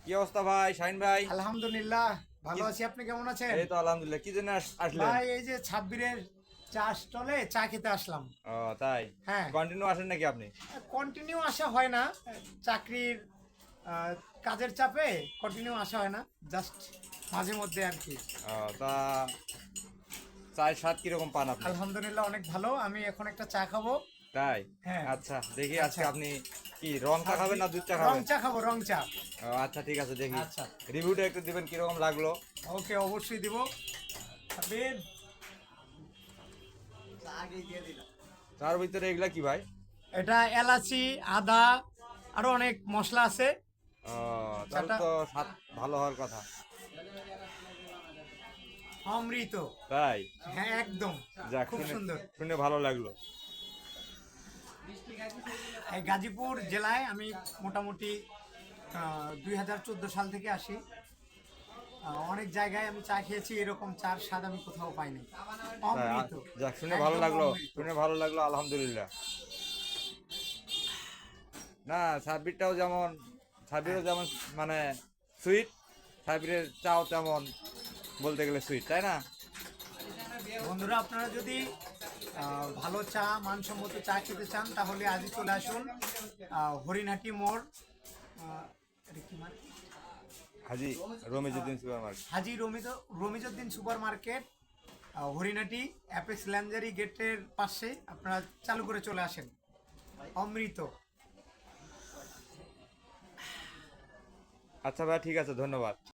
কি অবস্থা ভাই শাহিন ভাই? আলহামদুলিল্লাহ ভালো আছি। আপনি কেমন আছেন? এই তো আলহামদুলিল্লাহ। কি জন্য আসলেন? ভাই এই যে 26-এর চা স্টলে চা খেতে আসলাম। ও তাই? হ্যাঁ, কন্টিনিউ আসেন নাকি আপনি? কন্টিনিউ আসা হয় না। চাকরির আহ, কাজের চাপে কন্টিনিউ আসা হয় না, জাস্ট মাঝে মধ্যে আর কি। তা চায়ের স্বাদ কিরকম পান আপনি? আলহামদুলিল্লাহ অনেক ভালো। আমি এখন একটা চা খাবো। তাই? হ্যাঁ। আচ্ছা দেখি আজকে আচ্ছা, আপনি কি রং চা খাবেন না দুধ চা রং খাবেন? চা খাবো, রং চা। আচ্ছা ঠিক আছে, দেখি আচ্ছা, রিভিউটা একটু দিবেন কিরকম লাগলো। ওকে, অবশ্যই দিব। সাবির, চা আগেই দিয়ে দিলাম। তার ভিতরে এগুলা কি ভাই? এটা এলাচি, আদা, আরো অনেক মশলা আছে। তাহলে চাটা তো স্বাদ ভালো হওয়ার কথা। অমৃত। তাই? হ্যাঁ, একদম যাক, খুব শুনে সুন্দর। শুনে ভালো লাগলো। এই গাজীপুর জেলায় আমি মোটামুটি 2014 সাল থেকে আসি। অনেক জায়গায় আমি চা খেয়েছি, এরকম চার স্বাদ আমি কোথাও পাইনি। তাই অমৃত, যাক, শুনে ভালো একদম লাগলো, অমৃত। শুনে ভালো লাগলো, আলহামদুলিল্লাহ। না, সাবিরও যেমন মানে সুইট, সাবিরের চাও তেমন বলতে গেলে সুইট, তাই না? বন্ধুরা, আপনারা যদি ভালো চা, মানসম্মত চা খেতে চান তাহলে আজই চলে আসুন হরিণহাটি মোড়। এটা কি market? হাজি রমিজুদ্দিন সুপার মার্কেট। হাজি Ramizuddin super market, হরিণাটি apex laundry গেটের পাশে আপনারা চালু করে চলে আসেন। অমৃত। আচ্ছা ভাই, ঠিক আছে, ধন্যবাদ।